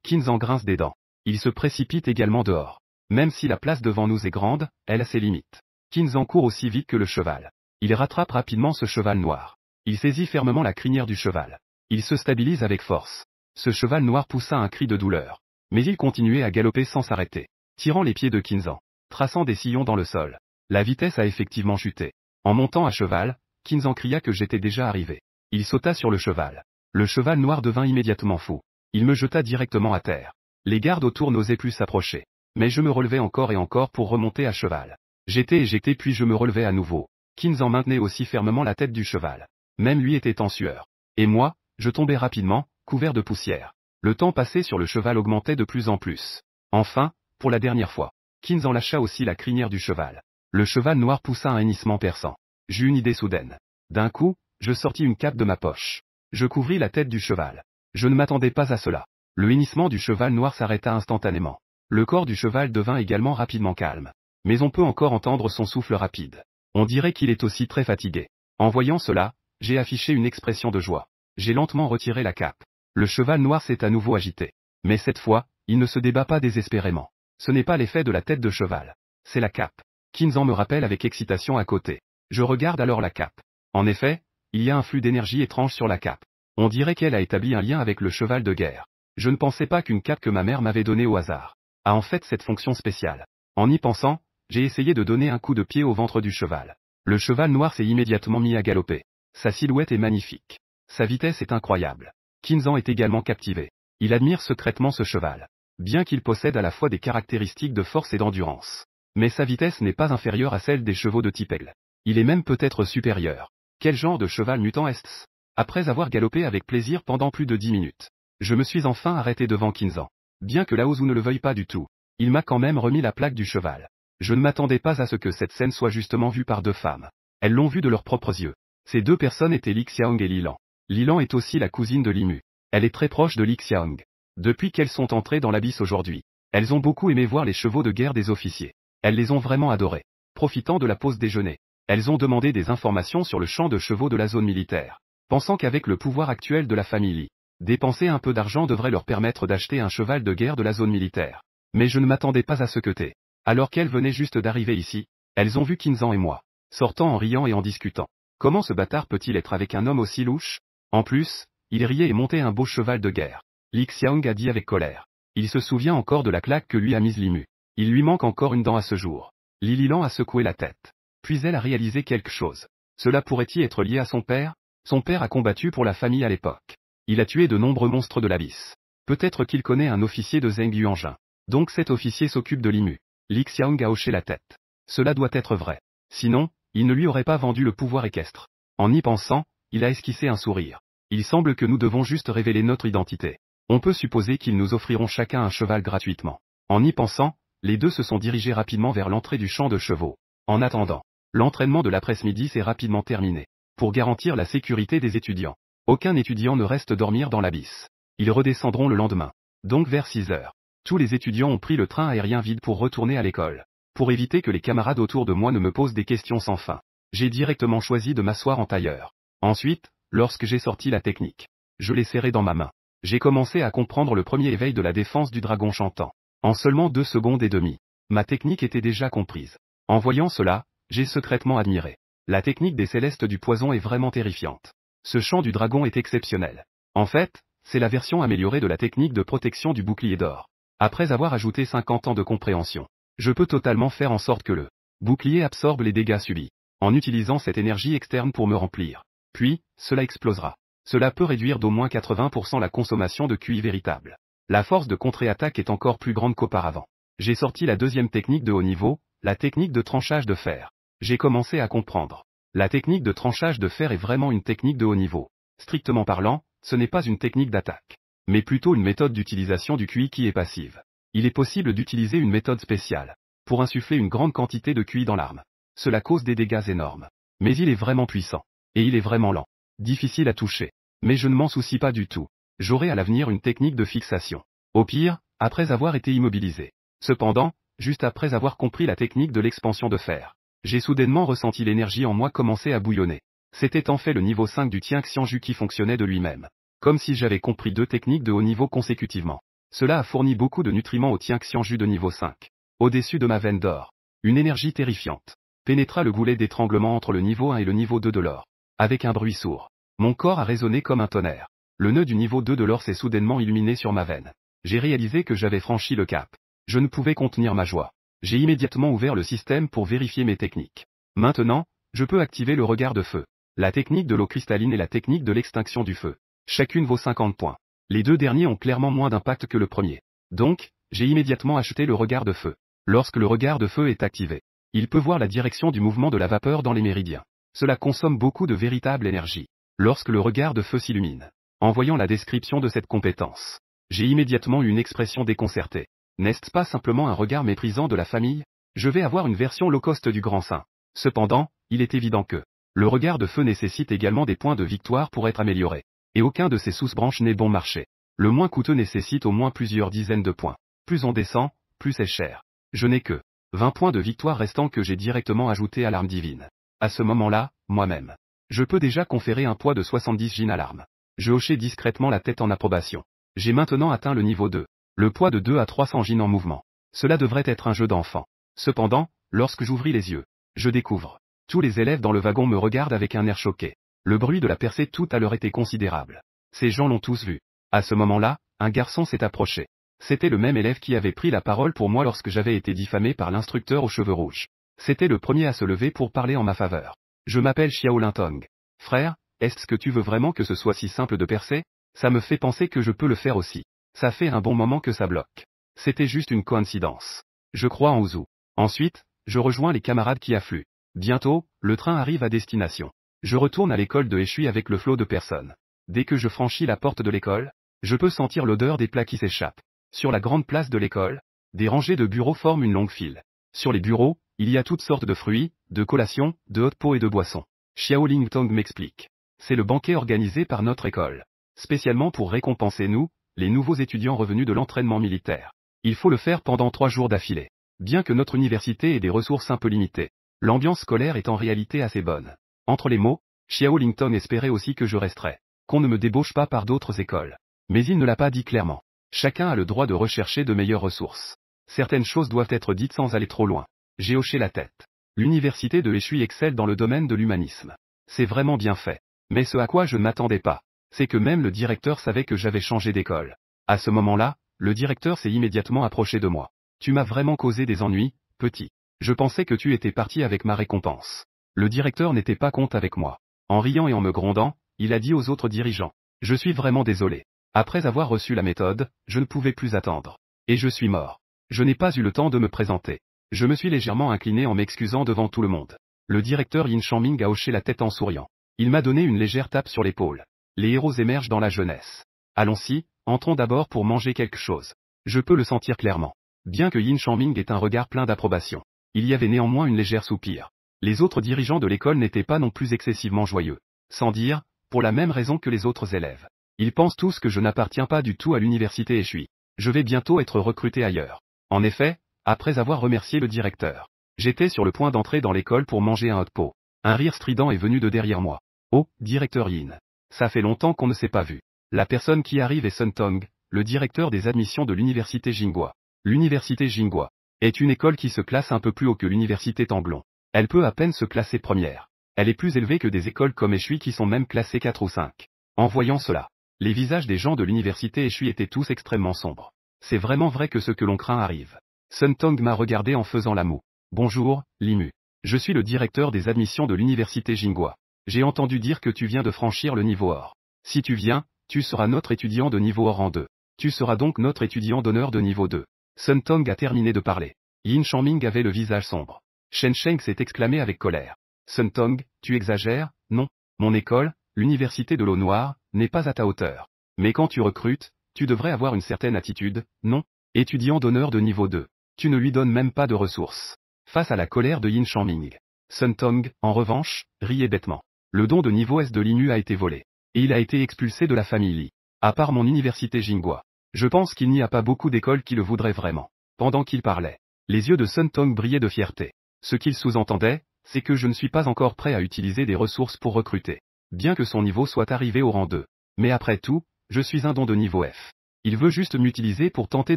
Kinzan grince des dents. Il se précipite également dehors. Même si la place devant nous est grande, elle a ses limites. Kinzan court aussi vite que le cheval. Il rattrape rapidement ce cheval noir. Il saisit fermement la crinière du cheval. Il se stabilise avec force. Ce cheval noir poussa un cri de douleur. Mais il continuait à galoper sans s'arrêter, tirant les pieds de Kinzan, traçant des sillons dans le sol. La vitesse a effectivement chuté. En montant à cheval, Kinzan cria que j'étais déjà arrivé. Il sauta sur le cheval. Le cheval noir devint immédiatement fou. Il me jeta directement à terre. Les gardes autour n'osaient plus s'approcher. Mais je me relevais encore et encore pour remonter à cheval. J'étais éjecté puis je me relevais à nouveau. Kinzan maintenait aussi fermement la tête du cheval. Même lui était en sueur. Et moi, je tombais rapidement, couvert de poussière. Le temps passé sur le cheval augmentait de plus en plus. Enfin, pour la dernière fois, Kinzan lâcha aussi la crinière du cheval. Le cheval noir poussa un hennissement perçant. J'eus une idée soudaine. D'un coup, je sortis une cape de ma poche. Je couvris la tête du cheval. Je ne m'attendais pas à cela. Le hennissement du cheval noir s'arrêta instantanément. Le corps du cheval devint également rapidement calme. Mais on peut encore entendre son souffle rapide. On dirait qu'il est aussi très fatigué. En voyant cela, j'ai affiché une expression de joie. J'ai lentement retiré la cape. Le cheval noir s'est à nouveau agité. Mais cette fois, il ne se débat pas désespérément. Ce n'est pas l'effet de la tête de cheval. C'est la cape. Kinzan me rappelle avec excitation à côté. Je regarde alors la cape. En effet, il y a un flux d'énergie étrange sur la cape. On dirait qu'elle a établi un lien avec le cheval de guerre. Je ne pensais pas qu'une cape que ma mère m'avait donnée au hasard a en fait cette fonction spéciale. En y pensant, j'ai essayé de donner un coup de pied au ventre du cheval. Le cheval noir s'est immédiatement mis à galoper. Sa silhouette est magnifique. Sa vitesse est incroyable. Kinzan est également captivé. Il admire secrètement ce cheval. Bien qu'il possède à la fois des caractéristiques de force et d'endurance. Mais sa vitesse n'est pas inférieure à celle des chevaux de type aigle. Il est même peut-être supérieur. Quel genre de cheval mutant est-ce? Après avoir galopé avec plaisir pendant plus de 10 minutes, je me suis enfin arrêté devant Kinzan. Bien que Lao Zhu ne le veuille pas du tout, il m'a quand même remis la plaque du cheval. Je ne m'attendais pas à ce que cette scène soit justement vue par 2 femmes. Elles l'ont vue de leurs propres yeux. Ces deux personnes étaient Li Xiaong et Lilan. Lilan est aussi la cousine de Limu. Elle est très proche de Li Xiaong. Depuis qu'elles sont entrées dans l'abysse aujourd'hui, elles ont beaucoup aimé voir les chevaux de guerre des officiers. Elles les ont vraiment adorés. Profitant de la pause déjeuner, elles ont demandé des informations sur le champ de chevaux de la zone militaire. Pensant qu'avec le pouvoir actuel de la famille Li, dépenser un peu d'argent devrait leur permettre d'acheter un cheval de guerre de la zone militaire. Mais je ne m'attendais pas à ce que t'es. Alors qu'elles venaient juste d'arriver ici, elles ont vu Kinzan et moi, sortant en riant et en discutant. Comment ce bâtard peut-il être avec un homme aussi louche? En plus, il riait et montait un beau cheval de guerre. Li Xiaong a dit avec colère. Il se souvient encore de la claque que lui a mise Limu. Il lui manque encore une dent à ce jour. Li Lilan a secoué la tête. Puis elle a réalisé quelque chose. Cela pourrait-il être lié à son père? Son père a combattu pour la famille à l'époque. Il a tué de nombreux monstres de l'abysse. Peut-être qu'il connaît un officier de Zheng Yuanjin. Donc cet officier s'occupe de Limu. Li Xiaong a hoché la tête. Cela doit être vrai. Sinon, il ne lui aurait pas vendu le pouvoir équestre. En y pensant, il a esquissé un sourire. Il semble que nous devons juste révéler notre identité. On peut supposer qu'ils nous offriront chacun un cheval gratuitement. En y pensant, les deux se sont dirigés rapidement vers l'entrée du champ de chevaux. En attendant, l'entraînement de l'après-midi s'est rapidement terminé. Pour garantir la sécurité des étudiants, aucun étudiant ne reste dormir dans l'abysse. Ils redescendront le lendemain. Donc vers 6 heures. Tous les étudiants ont pris le train aérien vide pour retourner à l'école. Pour éviter que les camarades autour de moi ne me posent des questions sans fin, j'ai directement choisi de m'asseoir en tailleur. Ensuite, lorsque j'ai sorti la technique, je l'ai serrée dans ma main. J'ai commencé à comprendre le premier éveil de la défense du dragon chantant. En seulement 2 secondes et demie, ma technique était déjà comprise. En voyant cela, j'ai secrètement admiré. La technique des célestes du poison est vraiment terrifiante. Ce chant du dragon est exceptionnel. En fait, c'est la version améliorée de la technique de protection du bouclier d'or. Après avoir ajouté 50 ans de compréhension, je peux totalement faire en sorte que le bouclier absorbe les dégâts subis, en utilisant cette énergie externe pour me remplir. Puis, cela explosera. Cela peut réduire d'au moins 80% la consommation de QI véritable. La force de contre-attaque est encore plus grande qu'auparavant. J'ai sorti la deuxième technique de haut niveau, la technique de tranchage de fer. J'ai commencé à comprendre. La technique de tranchage de fer est vraiment une technique de haut niveau. Strictement parlant, ce n'est pas une technique d'attaque, mais plutôt une méthode d'utilisation du QI qui est passive. Il est possible d'utiliser une méthode spéciale pour insuffler une grande quantité de QI dans l'arme. Cela cause des dégâts énormes. Mais il est vraiment puissant. Et il est vraiment lent. Difficile à toucher. Mais je ne m'en soucie pas du tout. J'aurai à l'avenir une technique de fixation. Au pire, après avoir été immobilisé. Cependant, juste après avoir compris la technique de l'expansion de fer, j'ai soudainement ressenti l'énergie en moi commencer à bouillonner. C'était en fait le niveau 5 du Tian Xianju qui fonctionnait de lui-même. Comme si j'avais compris 2 techniques de haut niveau consécutivement. Cela a fourni beaucoup de nutriments au Tian Xianju de niveau 5. Au-dessus de ma veine d'or, une énergie terrifiante pénétra le goulet d'étranglement entre le niveau 1 et le niveau 2 de l'or. Avec un bruit sourd, mon corps a résonné comme un tonnerre. Le nœud du niveau 2 de l'or s'est soudainement illuminé sur ma veine. J'ai réalisé que j'avais franchi le cap. Je ne pouvais contenir ma joie. J'ai immédiatement ouvert le système pour vérifier mes techniques. Maintenant, je peux activer le regard de feu, la technique de l'eau cristalline et la technique de l'extinction du feu. Chacune vaut 50 points. Les 2 derniers ont clairement moins d'impact que le premier. Donc, j'ai immédiatement acheté le regard de feu. Lorsque le regard de feu est activé, il peut voir la direction du mouvement de la vapeur dans les méridiens. Cela consomme beaucoup de véritable énergie. Lorsque le regard de feu s'illumine, en voyant la description de cette compétence, j'ai immédiatement eu une expression déconcertée. N'est-ce pas simplement un regard méprisant de la famille? Je vais avoir une version low cost du grand saint. Cependant, il est évident que le regard de feu nécessite également des points de victoire pour être amélioré. Et aucun de ces sous-branches n'est bon marché. Le moins coûteux nécessite au moins plusieurs dizaines de points. Plus on descend, plus c'est cher. Je n'ai que 20 points de victoire restants que j'ai directement ajoutés à l'arme divine. À ce moment-là, moi-même, je peux déjà conférer un poids de 70 jin à l'arme. Je hochai discrètement la tête en approbation. J'ai maintenant atteint le niveau 2. Le poids de 2 à 300 jin en mouvement. Cela devrait être un jeu d'enfant. Cependant, lorsque j'ouvris les yeux, je découvre. Tous les élèves dans le wagon me regardent avec un air choqué. Le bruit de la percée tout à l'heure était considérable. Ces gens l'ont tous vu. À ce moment-là, un garçon s'est approché. C'était le même élève qui avait pris la parole pour moi lorsque j'avais été diffamé par l'instructeur aux cheveux rouges. C'était le premier à se lever pour parler en ma faveur. Je m'appelle Xiao Lintong. Frère, est-ce que tu veux vraiment que ce soit si simple de percer? Ça me fait penser que je peux le faire aussi. Ça fait un bon moment que ça bloque. C'était juste une coïncidence. Je crois en Ouzou. Ensuite, je rejoins les camarades qui affluent. Bientôt, le train arrive à destination. Je retourne à l'école de Eshui avec le flot de personnes. Dès que je franchis la porte de l'école, je peux sentir l'odeur des plats qui s'échappent. Sur la grande place de l'école, des rangées de bureaux forment une longue file. Sur les bureaux, il y a toutes sortes de fruits, de collations, de hautes pots et de boissons. Xiao Lingtong m'explique. C'est le banquet organisé par notre école. Spécialement pour récompenser nous, les nouveaux étudiants revenus de l'entraînement militaire. Il faut le faire pendant 3 jours d'affilée. Bien que notre université ait des ressources un peu limitées, l'ambiance scolaire est en réalité assez bonne. Entre les mots, Xiao Lingtong espérait aussi que je resterais. Qu'on ne me débauche pas par d'autres écoles. Mais il ne l'a pas dit clairement. Chacun a le droit de rechercher de meilleures ressources. Certaines choses doivent être dites sans aller trop loin. J'ai hoché la tête. L'université de Eshui excelle dans le domaine de l'humanisme. C'est vraiment bien fait. Mais ce à quoi je ne m'attendais pas, c'est que même le directeur savait que j'avais changé d'école. À ce moment-là, le directeur s'est immédiatement approché de moi. Tu m'as vraiment causé des ennuis, petit. Je pensais que tu étais parti avec ma récompense. Le directeur n'était pas content avec moi. En riant et en me grondant, il a dit aux autres dirigeants. Je suis vraiment désolé. Après avoir reçu la méthode, je ne pouvais plus attendre. Et je suis mort. Je n'ai pas eu le temps de me présenter. Je me suis légèrement incliné en m'excusant devant tout le monde. Le directeur Yin Shangming a hoché la tête en souriant. Il m'a donné une légère tape sur l'épaule. Les héros émergent dans la jeunesse. Allons-y, entrons d'abord pour manger quelque chose. Je peux le sentir clairement. Bien que Yin Shangming ait un regard plein d'approbation, il y avait néanmoins une légère soupir. Les autres dirigeants de l'école n'étaient pas non plus excessivement joyeux. Sans dire, pour la même raison que les autres élèves. Ils pensent tous que je n'appartiens pas du tout à l'université Eshui. Je vais bientôt être recruté ailleurs. En effet, après avoir remercié le directeur, j'étais sur le point d'entrer dans l'école pour manger un hot pot. Un rire strident est venu de derrière moi. Oh, directeur Yin. Ça fait longtemps qu'on ne s'est pas vu. La personne qui arrive est Sun Tong, le directeur des admissions de l'université Jinghua. L'université Jinghua est une école qui se classe un peu plus haut que l'université Tanglong. Elle peut à peine se classer première. Elle est plus élevée que des écoles comme Eshui qui sont même classées 4 ou 5. En voyant cela, les visages des gens de l'université Eshui étaient tous extrêmement sombres. C'est vraiment vrai que ce que l'on craint arrive. Sun Tong m'a regardé en faisant la moue. Bonjour, Limu. Je suis le directeur des admissions de l'université Jinghua. J'ai entendu dire que tu viens de franchir le niveau or. Si tu viens, tu seras notre étudiant de niveau or en 2. Tu seras donc notre étudiant d'honneur de niveau 2. Sun Tong a terminé de parler. Yin Shangming avait le visage sombre. Shen Sheng s'est exclamé avec colère. Sun Tong, tu exagères, non. Mon école, l'université de l'eau noire, n'est pas à ta hauteur. Mais quand tu recrutes, tu devrais avoir une certaine attitude, non. Étudiant d'honneur de niveau 2. Tu ne lui donnes même pas de ressources. Face à la colère de Yin Shangming, Sun Tong, en revanche, riait bêtement. Le don de niveau S de Linu a été volé. Et il a été expulsé de la famille Li. À part mon université Jinghua. Je pense qu'il n'y a pas beaucoup d'écoles qui le voudraient vraiment. Pendant qu'il parlait, les yeux de Sun Tong brillaient de fierté. Ce qu'il sous-entendait, c'est que je ne suis pas encore prêt à utiliser des ressources pour recruter. Bien que son niveau soit arrivé au rang 2. Mais après tout, je suis un don de niveau F. Il veut juste m'utiliser pour tenter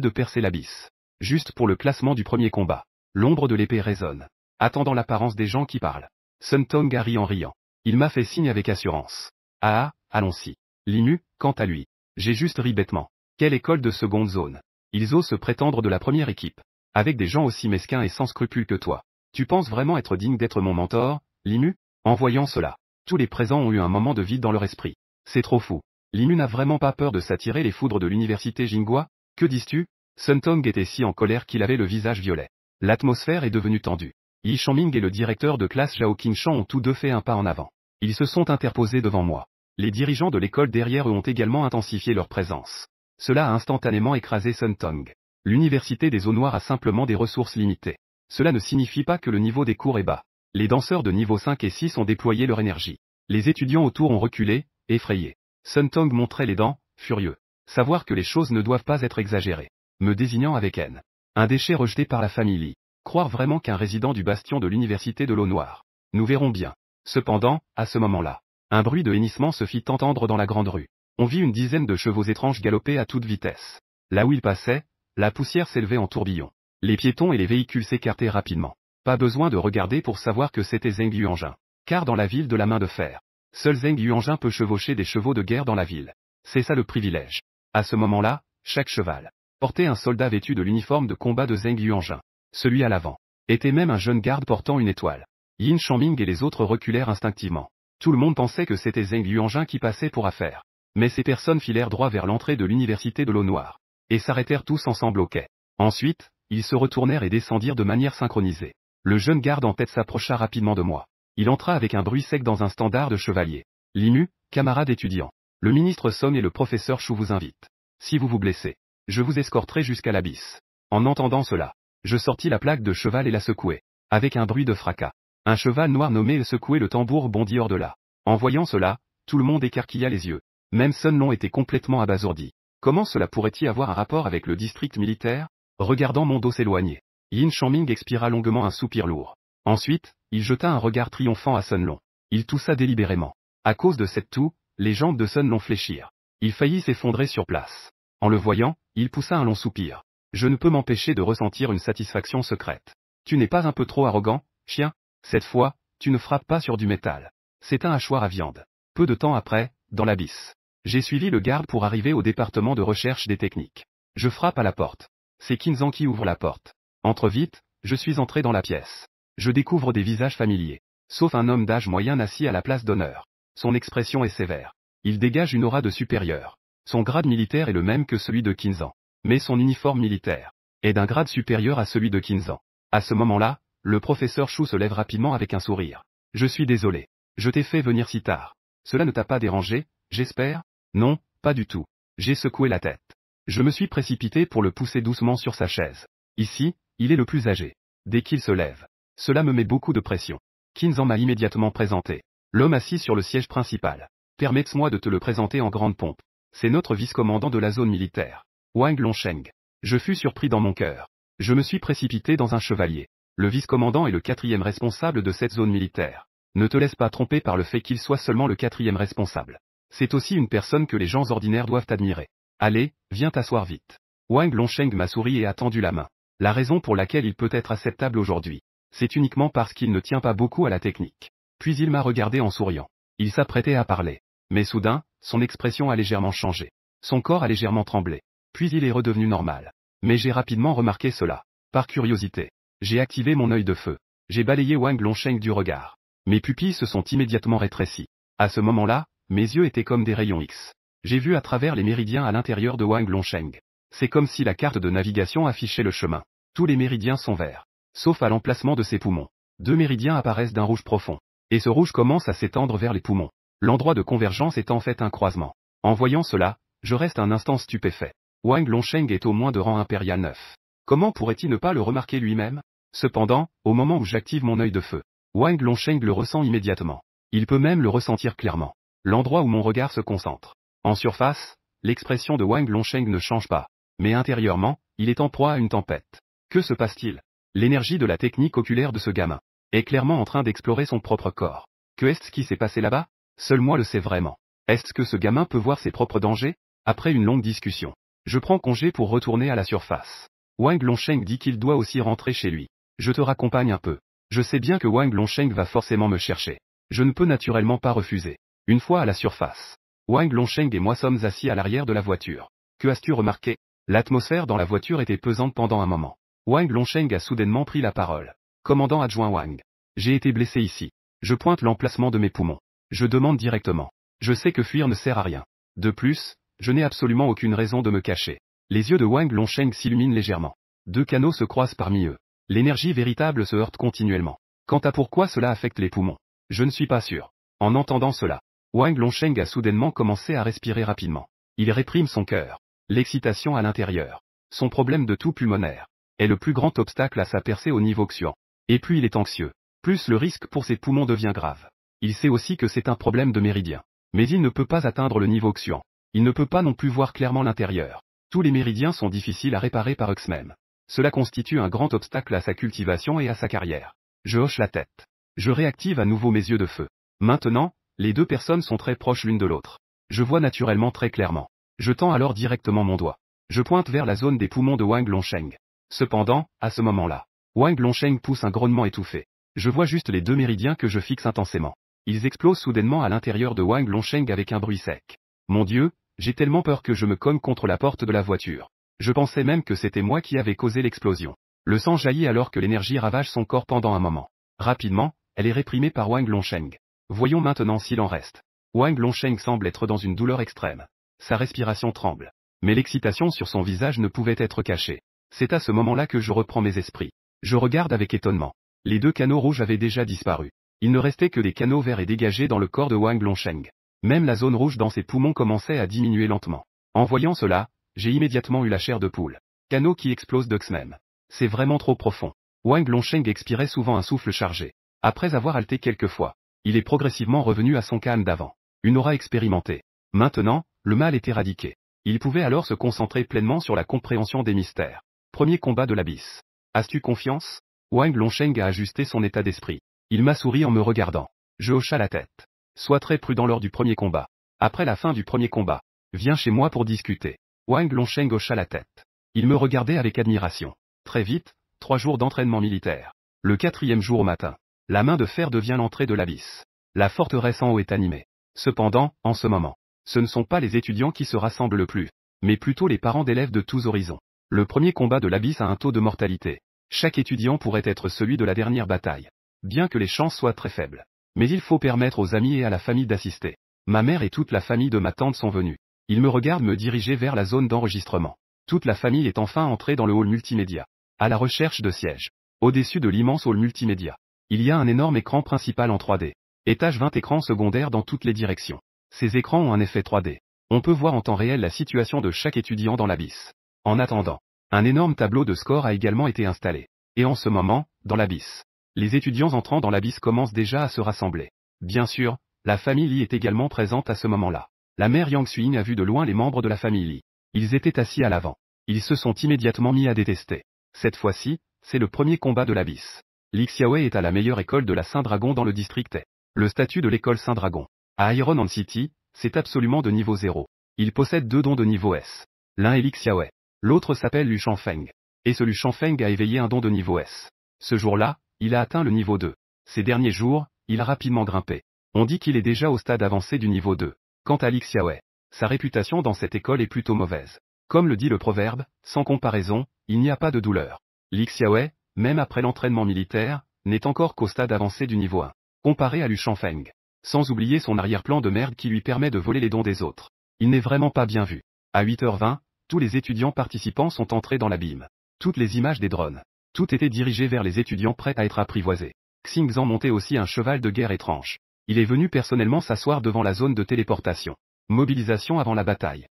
de percer l'abysse. Juste pour le classement du premier combat. L'ombre de l'épée résonne. Attendant l'apparence des gens qui parlent. Sun Tong a ri en riant. Il m'a fait signe avec assurance. Ah, allons-y. Limu, quant à lui. J'ai juste ri bêtement. Quelle école de seconde zone. Ils osent se prétendre de la première équipe. Avec des gens aussi mesquins et sans scrupules que toi. Tu penses vraiment être digne d'être mon mentor, Limu? En voyant cela, tous les présents ont eu un moment de vide dans leur esprit. C'est trop fou. Limu n'a vraiment pas peur de s'attirer les foudres de l'université Jinghua? Que dis-tu? Sun Tong était si en colère qu'il avait le visage violet. L'atmosphère est devenue tendue. Yi Shangming et le directeur de classe Zhao Qingshan ont tous deux fait un pas en avant. Ils se sont interposés devant moi. Les dirigeants de l'école derrière eux ont également intensifié leur présence. Cela a instantanément écrasé Sun Tong. L'université des eaux noires a simplement des ressources limitées. Cela ne signifie pas que le niveau des cours est bas. Les danseurs de niveau 5 et 6 ont déployé leur énergie. Les étudiants autour ont reculé, effrayés. Sun Tong montrait les dents, furieux. Savoir que les choses ne doivent pas être exagérées. Me désignant avec haine. Un déchet rejeté par la famille Li. Croire vraiment qu'un résident du bastion de l'université de l'eau noire. Nous verrons bien. Cependant, à ce moment-là, un bruit de hennissement se fit entendre dans la grande rue. On vit une dizaine de chevaux étranges galoper à toute vitesse. Là où ils passaient, la poussière s'élevait en tourbillon. Les piétons et les véhicules s'écartaient rapidement. Pas besoin de regarder pour savoir que c'était Zheng Yuanjun. Car dans la ville de la main de fer, seul Zheng Yuanjun peut chevaucher des chevaux de guerre dans la ville. C'est ça le privilège. À ce moment-là, chaque cheval portait un soldat vêtu de l'uniforme de combat de Zheng Yuanjun. Celui à l'avant était même un jeune garde portant une étoile. Yin Shangming et les autres reculèrent instinctivement. Tout le monde pensait que c'était Zheng Yuanjun qui passait pour affaire. Mais ces personnes filèrent droit vers l'entrée de l'université de l'eau noire. Et s'arrêtèrent tous ensemble au quai. Ensuite, ils se retournèrent et descendirent de manière synchronisée. Le jeune garde en tête s'approcha rapidement de moi. Il entra avec un bruit sec dans un standard de chevalier. Limu, camarade étudiant. Le ministre Song et le professeur Shu vous invitent. Si vous vous blessez, je vous escorterai jusqu'à l'abysse. En entendant cela, je sortis la plaque de cheval et la secouai. Avec un bruit de fracas. Un cheval noir nommé secouait le tambour bondit hors de là. En voyant cela, tout le monde écarquilla les yeux. Même Sun Long était complètement abasourdi. Comment cela pourrait-il avoir un rapport avec le district militaire? Regardant mon dos s'éloigner, Yin Shanming expira longuement un soupir lourd. Ensuite, il jeta un regard triomphant à Sun Long. Il toussa délibérément. À cause de cette toux, les jambes de Sun Long fléchirent. Il faillit s'effondrer sur place. En le voyant, il poussa un long soupir. Je ne peux m'empêcher de ressentir une satisfaction secrète. Tu n'es pas un peu trop arrogant, chien? Cette fois, tu ne frappes pas sur du métal. C'est un hachoir à viande. Peu de temps après, dans l'abysse, j'ai suivi le garde pour arriver au département de recherche des techniques. Je frappe à la porte. C'est Qinzhang qui ouvre la porte. Entre vite, je suis entré dans la pièce. Je découvre des visages familiers. Sauf un homme d'âge moyen assis à la place d'honneur. Son expression est sévère. Il dégage une aura de supérieur. Son grade militaire est le même que celui de Qinzhang. Mais son uniforme militaire est d'un grade supérieur à celui de Qinzhang. À ce moment-là, le professeur Shu se lève rapidement avec un sourire. Je suis désolé. Je t'ai fait venir si tard. Cela ne t'a pas dérangé, j'espère? Non, pas du tout. J'ai secoué la tête. Je me suis précipité pour le pousser doucement sur sa chaise. Ici, il est le plus âgé. Dès qu'il se lève, cela me met beaucoup de pression. Qinzhang m'a immédiatement présenté. L'homme assis sur le siège principal. Permets-moi de te le présenter en grande pompe. C'est notre vice-commandant de la zone militaire. Wang Longsheng. Je fus surpris dans mon cœur. Je me suis précipité dans un chevalier. Le vice-commandant est le 4e responsable de cette zone militaire. Ne te laisse pas tromper par le fait qu'il soit seulement le 4e responsable. C'est aussi une personne que les gens ordinaires doivent admirer. Allez, viens t'asseoir vite. Wang Longsheng m'a souri et a tendu la main. La raison pour laquelle il peut être acceptable aujourd'hui, c'est uniquement parce qu'il ne tient pas beaucoup à la technique. Puis il m'a regardé en souriant. Il s'apprêtait à parler. Mais soudain, son expression a légèrement changé. Son corps a légèrement tremblé. Puis il est redevenu normal. Mais j'ai rapidement remarqué cela. Par curiosité, j'ai activé mon œil de feu. J'ai balayé Wang Longsheng du regard. Mes pupilles se sont immédiatement rétrécies. À ce moment-là, mes yeux étaient comme des rayons X. J'ai vu à travers les méridiens à l'intérieur de Wang Longsheng. C'est comme si la carte de navigation affichait le chemin. Tous les méridiens sont verts. Sauf à l'emplacement de ses poumons. 2 méridiens apparaissent d'un rouge profond. Et ce rouge commence à s'étendre vers les poumons. L'endroit de convergence est en fait un croisement. En voyant cela, je reste un instant stupéfait. Wang Longsheng est au moins de rang impérial 9. Comment pourrait-il ne pas le remarquer lui-même? Cependant, au moment où j'active mon œil de feu, Wang Longsheng le ressent immédiatement. Il peut même le ressentir clairement. L'endroit où mon regard se concentre. En surface, l'expression de Wang Longsheng ne change pas. Mais intérieurement, il est en proie à une tempête. Que se passe-t-il? L'énergie de la technique oculaire de ce gamin est clairement en train d'explorer son propre corps. Que est-ce qui s'est passé là-bas? Seul moi le sais vraiment. Est-ce que ce gamin peut voir ses propres dangers? Après une longue discussion, je prends congé pour retourner à la surface. Wang Longsheng dit qu'il doit aussi rentrer chez lui. Je te raccompagne un peu. Je sais bien que Wang Longsheng va forcément me chercher. Je ne peux naturellement pas refuser. Une fois à la surface, Wang Longsheng et moi sommes assis à l'arrière de la voiture. Que as-tu remarqué? L'atmosphère dans la voiture était pesante pendant un moment. Wang Longsheng a soudainement pris la parole. Commandant adjoint Wang. J'ai été blessé ici. Je pointe l'emplacement de mes poumons. Je demande directement. Je sais que fuir ne sert à rien. De plus, je n'ai absolument aucune raison de me cacher. Les yeux de Wang Longsheng s'illuminent légèrement. 2 canaux se croisent parmi eux. L'énergie véritable se heurte continuellement. Quant à pourquoi cela affecte les poumons, je ne suis pas sûr. En entendant cela, Wang Longsheng a soudainement commencé à respirer rapidement. Il réprime son cœur. L'excitation à l'intérieur. Son problème de toux pulmonaire est le plus grand obstacle à sa percée au niveau Xuan. Et puis il est anxieux. Plus le risque pour ses poumons devient grave. Il sait aussi que c'est un problème de méridien. Mais il ne peut pas atteindre le niveau Xuan. Il ne peut pas non plus voir clairement l'intérieur. Tous les méridiens sont difficiles à réparer par eux-mêmes. Cela constitue un grand obstacle à sa cultivation et à sa carrière. Je hoche la tête. Je réactive à nouveau mes yeux de feu. Maintenant, les 2 personnes sont très proches l'une de l'autre. Je vois naturellement très clairement. Je tends alors directement mon doigt. Je pointe vers la zone des poumons de Wang Longsheng. Cependant, à ce moment-là, Wang Longsheng pousse un grognement étouffé. Je vois juste les 2 méridiens que je fixe intensément. Ils explosent soudainement à l'intérieur de Wang Longsheng avec un bruit sec. Mon Dieu, j'ai tellement peur que je me cogne contre la porte de la voiture. Je pensais même que c'était moi qui avais causé l'explosion. Le sang jaillit alors que l'énergie ravage son corps pendant un moment. Rapidement, elle est réprimée par Wang Longsheng. Voyons maintenant s'il en reste. Wang Longsheng semble être dans une douleur extrême. Sa respiration tremble. Mais l'excitation sur son visage ne pouvait être cachée. C'est à ce moment-là que je reprends mes esprits. Je regarde avec étonnement. Les 2 canaux rouges avaient déjà disparu. Il ne restait que des canaux verts et dégagés dans le corps de Wang Longsheng. Même la zone rouge dans ses poumons commençait à diminuer lentement. En voyant cela, j'ai immédiatement eu la chair de poule. Canaux qui explosent d'eux-mêmes. C'est vraiment trop profond. Wang Longsheng expirait souvent un souffle chargé. Après avoir halté quelques fois, il est progressivement revenu à son calme d'avant. Une aura expérimentée. Maintenant, le mal est éradiqué. Il pouvait alors se concentrer pleinement sur la compréhension des mystères. Premier combat de l'abysse. As-tu confiance? Wang Longsheng a ajusté son état d'esprit. Il m'a souri en me regardant. Je hocha la tête. Sois très prudent lors du premier combat. Après la fin du premier combat, viens chez moi pour discuter. Wang Longsheng hocha la tête. Il me regardait avec admiration. Très vite, 3 jours d'entraînement militaire. Le 4e jour au matin. La main de fer devient l'entrée de l'abysse. La forteresse en haut est animée. Cependant, en ce moment, ce ne sont pas les étudiants qui se rassemblent le plus, mais plutôt les parents d'élèves de tous horizons. Le premier combat de l'abysse a un taux de mortalité. Chaque étudiant pourrait être celui de la dernière bataille. Bien que les chances soient très faibles. Mais il faut permettre aux amis et à la famille d'assister. Ma mère et toute la famille de ma tante sont venus. Ils me regardent me diriger vers la zone d'enregistrement. Toute la famille est enfin entrée dans le hall multimédia. À la recherche de sièges. Au-dessus de l'immense hall multimédia, il y a un énorme écran principal en 3D. Étage 20 écrans secondaires dans toutes les directions. Ces écrans ont un effet 3D. On peut voir en temps réel la situation de chaque étudiant dans l'abysse. En attendant, un énorme tableau de score a également été installé. Et en ce moment, dans l'abysse, les étudiants entrant dans l'abysse commencent déjà à se rassembler. Bien sûr, la famille Li est également présente à ce moment-là. La mère Yang Xuing a vu de loin les membres de la famille Li. Ils étaient assis à l'avant. Ils se sont immédiatement mis à détester. Cette fois-ci, c'est le premier combat de l'abysse. Li Xiaowei est à la meilleure école de la Saint-Dragon dans le district Est. Le statut de l'école Saint-Dragon, à Iron and City, c'est absolument de niveau 0. Il possède 2 dons de niveau S. L'un est Li Xiaowei. L'autre s'appelle Lu Shanfeng. Et ce Lu Shanfeng a éveillé un don de niveau S. Ce jour-là, il a atteint le niveau 2. Ces derniers jours, il a rapidement grimpé. On dit qu'il est déjà au stade avancé du niveau 2. Quant à Li Xiaowei, sa réputation dans cette école est plutôt mauvaise. Comme le dit le proverbe, sans comparaison, il n'y a pas de douleur. Li Xiaowei, même après l'entraînement militaire, n'est encore qu'au stade avancé du niveau 1. Comparé à Lu Shanfeng. Sans oublier son arrière-plan de merde qui lui permet de voler les dons des autres. Il n'est vraiment pas bien vu. À 8h20, tous les étudiants participants sont entrés dans l'abîme. Toutes les images des drones. Tout était dirigé vers les étudiants prêts à être apprivoisés. Xingzan montait aussi un cheval de guerre étrange. Il est venu personnellement s'asseoir devant la zone de téléportation. Mobilisation avant la bataille.